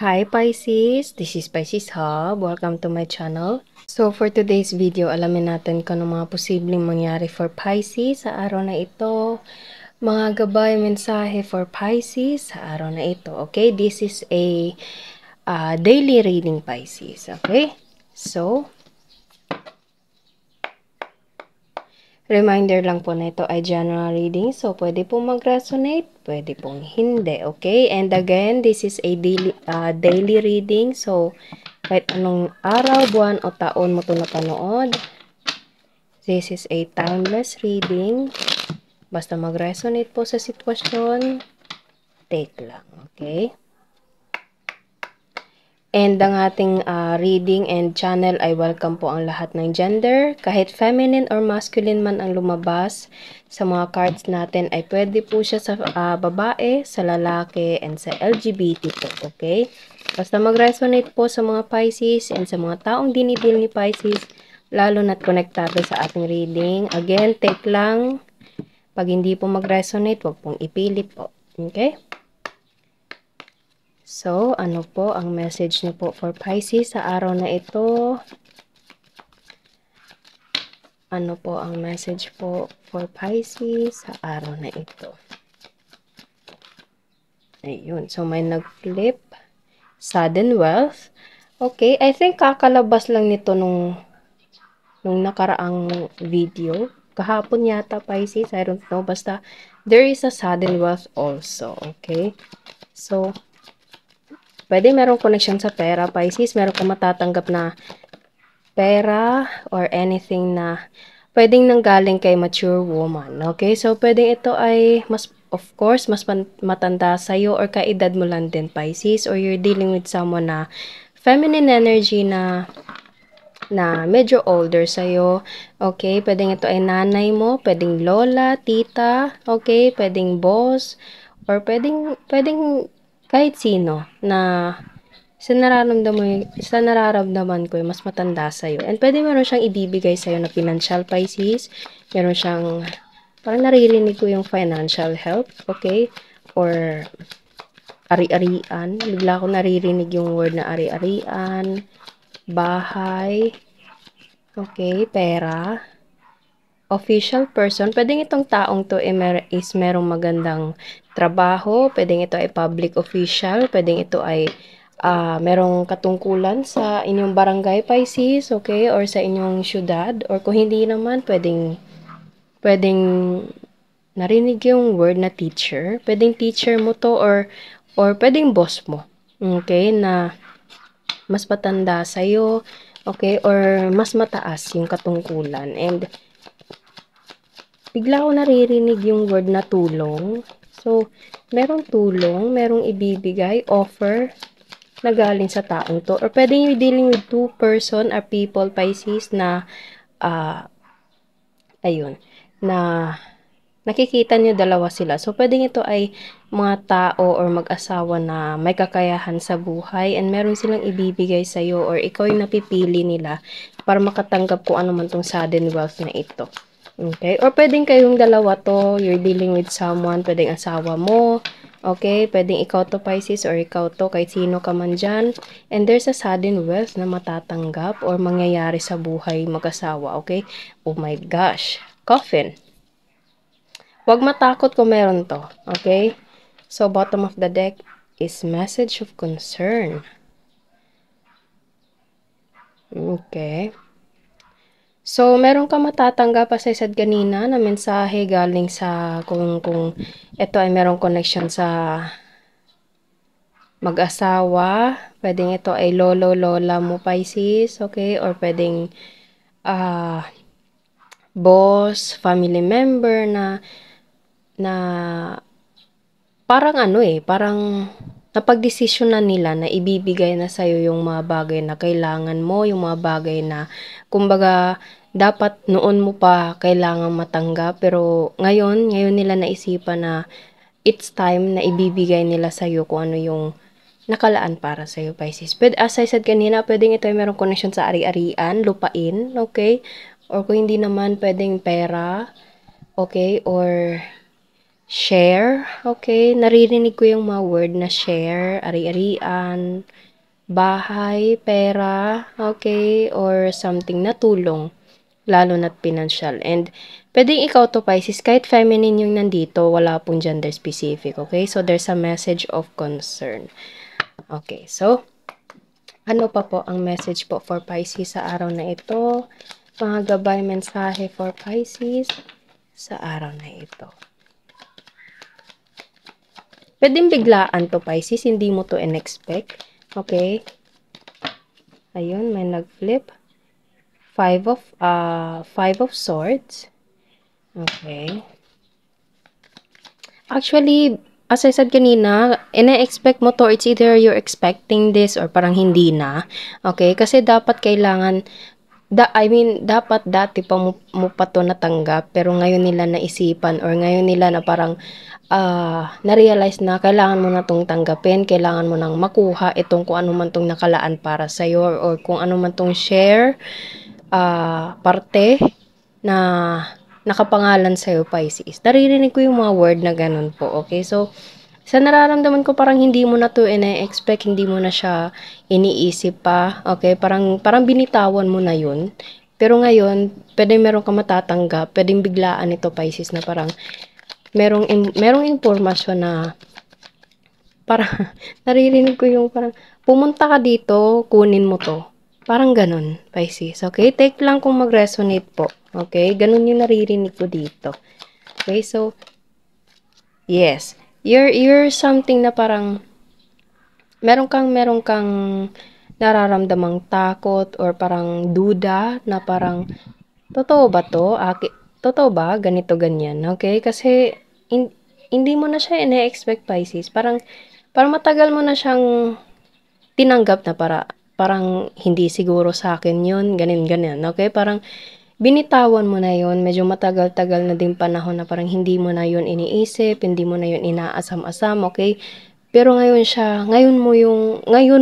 Hi Pisces, this is Pisces Hub. Welcome to my channel. So for today's video, alamin natin kung ano mga posibleng mangyari for Pisces sa araw na ito. Mga gabay, mensahe for Pisces sa araw na ito. Okay, this is a daily reading Pisces. Okay, so reminder lang po na ito ay general reading. So, pwede pong mag-resonate, pwede pong hindi. Okay? And again, this is a daily reading. So, kahit anong araw, buwan, o taon mo ito napanood, this is a timeless reading. Basta mag-resonate po sa sitwasyon, take lang. Okay? And ang ating reading and channel ay welcome po ang lahat ng gender. Kahit feminine or masculine man ang lumabas sa mga cards natin ay pwede po siya sa babae, sa lalaki, and sa LGBT po. Okay? Basta mag-resonate po sa mga Pisces and sa mga taong dinidil ni Pisces, lalo na't konektado sa ating reading. Again, take lang. Pag hindi po mag-resonate, wag pong ipilit po. Okay? So, ano po ang message niyo po for Pisces sa araw na ito? Ano po ang message po for Pisces sa araw na ito? Ayun. So, may nag-flip. Sudden wealth. Okay. I think kakalabas lang nito nung nakaraang video. Kahapon yata, Pisces. I don't know. Basta, there is a sudden wealth also. Okay. So, pwede merong connection sa pera, Pisces. Meron ka matatanggap na pera or anything na pwedeng nanggaling kay mature woman. Okay? So, pwedeng ito ay of course, mas matanda sa'yo or kaedad mo lang din, Pisces. Or you're dealing with someone na feminine energy na medyo older sa'yo. Okay? Pwedeng ito ay nanay mo, pwedeng lola, tita, okay? Pwedeng boss, or pwedeng kahit sino na sa nararamdaman ko, mas matanda sa'yo. And pwede meron siyang ibibigay sa'yo na financial, Pisces. Meron siyang, parang naririnig ko yung financial help, okay? Or ari-arian. Bigla ko naririnig yung word na ari-arian, bahay, okay, pera, official person. Pwedeng itong taong to is merong magandang trabaho. Pwedeng ito ay public official. Pwedeng ito ay merong katungkulan sa inyong barangay, Pisces, okay? Or sa inyong syudad. Or kung hindi naman, pwedeng narinig yung word na teacher. Pwedeng teacher mo to or pwedeng boss mo. Okay? Na mas matanda sa'yo. Okay? Or mas mataas yung katungkulan. And bigla ko naririnig yung word na tulong. So, merong tulong, merong ibibigay, offer, na galing sa taong to. Or pwedeng you're dealing with two person or people, Pisces, na, ayun, na nakikita niyo dalawa sila. So, pwedeng ito ay mga tao or mag-asawa na may kakayahan sa buhay and meron silang ibibigay sa'yo or ikaw yung napipili nila para makatanggap kung ano man tong sudden wealth na ito. Okay? Or pwedeng kayong dalawa to, you're dealing with someone, pwedeng asawa mo, okay? Pwedeng ikaw to, Pisces, or ikaw to, kahit sino ka man dyan. And there's a sudden wealth na matatanggap or mangyayari sa buhay mag-asawa, okay? Oh my gosh. Coffin. Huwag matakot kung meron to, okay? So, bottom of the deck is message of concern. Okay. So, meron ka matatanggap, as I said kanina, na mensahe galing sa kung ito ay merong connection sa mag-asawa. Pwedeng ito ay lolo-lola mo, Pisces, okay? Or pwedeng boss, family member na parang parang napagdesisyon na nila na ibibigay na sa'yo yung mga bagay na kailangan mo, yung mga bagay na, kumbaga, dapat noon mo pa kailangan matanggap, pero ngayon nila naisipan na it's time na ibibigay nila sa'yo kung ano yung nakalaan para sa'yo, Pisces. But as I said kanina, pwedeng ito ay merong connection sa ari-arian, lupain, okay? Or kung hindi naman, pwedeng pera, okay? Or share, okay? Naririnig ko yung mga word na share, ari-arian, bahay, pera, okay? Or something na tulong, lalo na't financial. And pwedeng ikaw to Pisces, kahit feminine yung nandito, wala pong gender specific, okay? So, there's a message of concern. Okay, so, ano pa po ang message po for Pisces sa araw na ito? Mga gabay, mensahe for Pisces sa araw na ito. Pwedeng biglaan to Pisces, hindi mo to in-expect. Okay? Ayun, may nag-flip. Five of Swords. Okay. Actually, as I said kanina, ina-expect mo to, it's either you're expecting this or parang hindi na. Okay? Kasi dapat kailangan, dapat dati pa mo pa to natanggap, pero ngayon nila naisipan or ngayon nila na parang na-realize na kailangan mo na tong tanggapin, kailangan mo nang makuha itong kung ano man tong nakalaan para sa'yo or kung ano man tong share, parte na nakapangalan sa'yo, Pisces. Naririnig ko yung mga word na ganun po, okay? So, sa nararamdaman ko parang hindi mo na to ina-expect, hindi mo na siya iniisip pa, okay? Parang binitawan mo na yun. Pero ngayon, pwedeng meron ka matatanggap, pwedeng biglaan ito, Pisces, na parang merong impormasyon na parang naririnig ko yung parang pumunta ka dito, kunin mo to. Parang ganun, Pisces. Okay? Take lang kung mag-resonate po. Okay? Ganun yung naririnig ko dito. Okay? So, yes. You're something na parang meron kang nararamdamang takot or parang duda na parang totoo ba to? Totoo ba? Ganito, ganyan. Okay? Kasi hindi mo na siya ine-expect, Pisces. Parang matagal mo na siyang tinanggap na parang hindi siguro sa akin yun, ganyan. Okay? Parang binitawan mo na yun. Medyo matagal-tagal na din panahon na parang hindi mo na yun iniisip, hindi mo na yun inaasam-asam, okay? Pero ngayon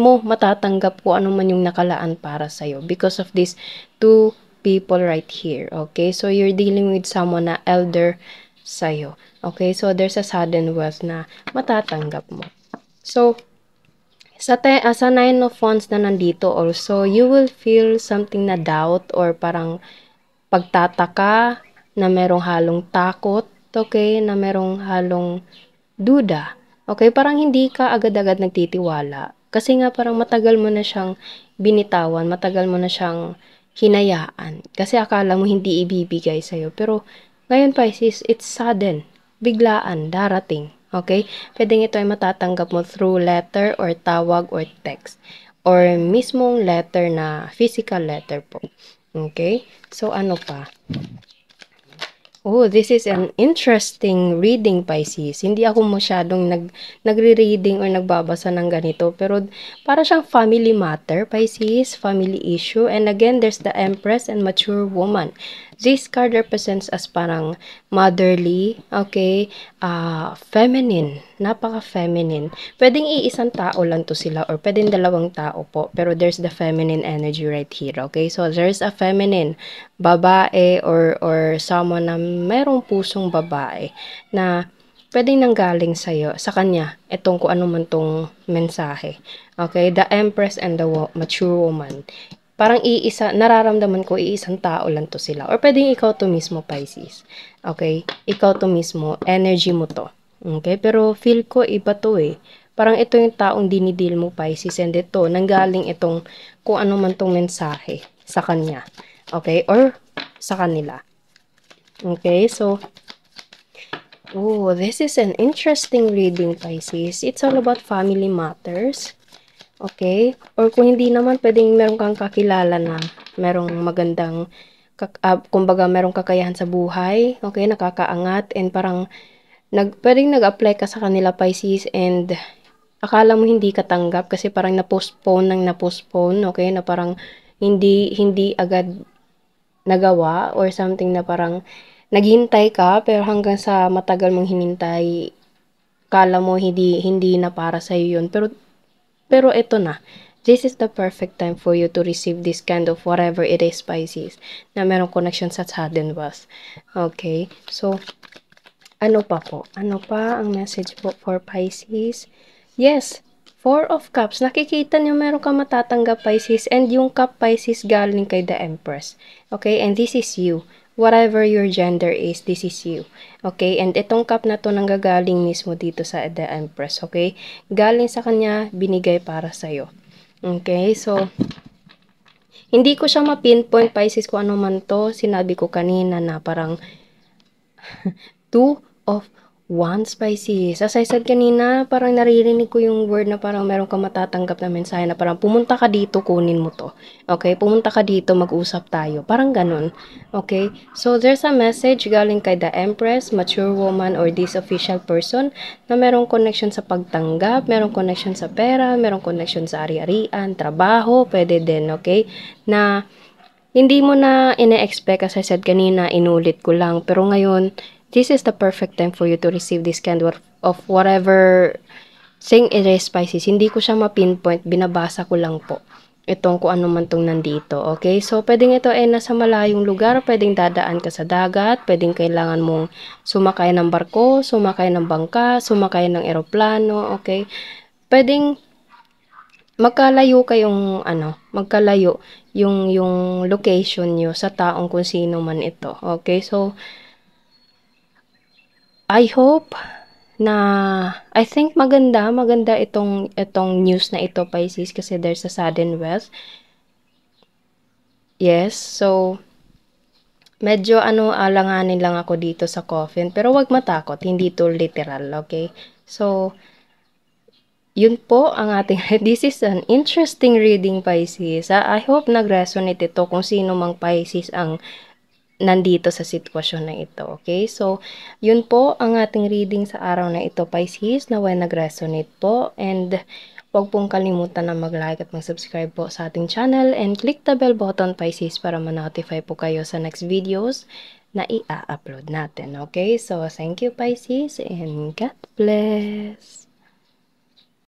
mo matatanggap kung ano man yung nakalaan para sa'yo because of these two people right here, okay? So, you're dealing with someone na elder sa'yo, okay? So, there's a sudden wealth na matatanggap mo. So, sa Nine of Wands na nandito also, you will feel something na doubt or parang pagtataka na merong halong takot, okay? Na merong halong duda. Okay, parang hindi ka agad-agad nagtitiwala. Kasi nga parang matagal mo na siyang binitawan, matagal mo na siyang hinayaan. Kasi akala mo hindi ibibigay sa'yo. Pero ngayon, Pisces, it's sudden. Biglaan, darating. Okay? Pwedeng ito ay matatanggap mo through letter or tawag or text. Or mismong letter na physical letter po. Okay? So, ano pa? Oh, this is an interesting reading, Pisces. Hindi ako masyadong nagre-reading or nagbabasa ng ganito. Pero para siyang family matter, Pisces, family issue. And again, there's the Empress and mature woman. This card represents as parang motherly, okay, feminine, napaka-feminine. Pwedeng iisang tao lang to sila or pwedeng dalawang tao po. Pero there's the feminine energy right here, okay? So, there's a feminine babae or someone na merong pusong babae na pwedeng nanggaling sa kanya, itong kung ano man tong mensahe. Okay? The Empress and the mature woman. Parang nararamdaman ko iisang tao lang to sila. Or pwedeng ikaw to mismo, Pisces. Okay? Ikaw to mismo, energy mo to. Okay? Pero feel ko iba to eh. Parang ito yung taong dinidil mo, Pisces. And ito, nanggaling itong kung ano man tong mensahe sa kanya. Okay? Or sa kanila. Okay? So, this is an interesting reading, Pisces. It's all about family matters. Okay? Or kung hindi naman, pwedeng meron kang kakilala na merong magandang, kumbaga merong kakayahan sa buhay. Okay? Nakakaangat. And parang, pwedeng nag-apply ka sa kanila, Pisces, and akala mo hindi ka tanggap kasi parang na-postpone. Okay? Na parang hindi agad nagawa or something na parang naghintay ka pero hanggang sa matagal mong hinintay, kala mo hindi na para sa yun. Pero ito na. This is the perfect time for you to receive this kind of whatever it is, Pisces, na merong connection sa sudden wealth. Okay? So, Ano pa po? Ano pa ang message po for Pisces? Yes, Four of Cups. Nakikita niyo meron ka matatanggap Pisces and yung Cup Pisces galing kay the Empress. Okay? And this is you. Whatever your gender is, this is you. Okay? And itong cup na to nanggagaling mismo dito sa the Empress. Okay? Galing sa kanya, binigay para sa'yo. Okay? So, hindi ko siya ma-pinpoint Pisces kung ano man to. Sinabi ko kanina na parang Two of Wands, Pisces. As I said kanina, parang naririnig ko yung word na parang meron kang matatanggap na mensahe na parang pumunta ka dito, kunin mo to. Okay? Pumunta ka dito, mag-usap tayo. Parang ganun. Okay? So, there's a message galing kay the Empress, mature woman, or this official person na merong connection sa pagtanggap, merong connection sa pera, merong connection sa ari-arian, trabaho, pwede din, okay? Na hindi mo na ine-expect, as I said kanina, inulit ko lang. Pero ngayon, this is the perfect time for you to receive this kind of whatever saying it is Pisces. Hindi ko siya ma-pinpoint, binabasa ko lang po. Itong kung ano man tong nandito, okay? So, pwedeng ito ay nasa malayong lugar, pwedeng dadaan ka sa dagat, pwedeng kailangan mong sumakay ng barko, sumakay ng bangka, sumakay ng eroplano, okay? Pwedeng magkalayo kayong magkalayo yung location niyo sa taong kung sino man ito. Okay? So, I hope na I think maganda itong news na ito, Pisces, kasi there's a sudden wealth. Yes, so medyo alanganin lang ako dito sa coffin, pero wag matakot, hindi to literal, okay? So, yun po ang ating, this is an interesting reading, Pisces. I hope nag-resonate ito kung sino mang Pisces ang nandito sa sitwasyon na ito, okay? So, yun po ang ating reading sa araw na ito, Pisces, na when nag-resonate po. And, huwag pong kalimutan na mag-like at mag-subscribe po sa ating channel and click the bell button, Pisces, para ma-notify po kayo sa next videos na i-upload natin, okay? So, thank you, Pisces, and God bless!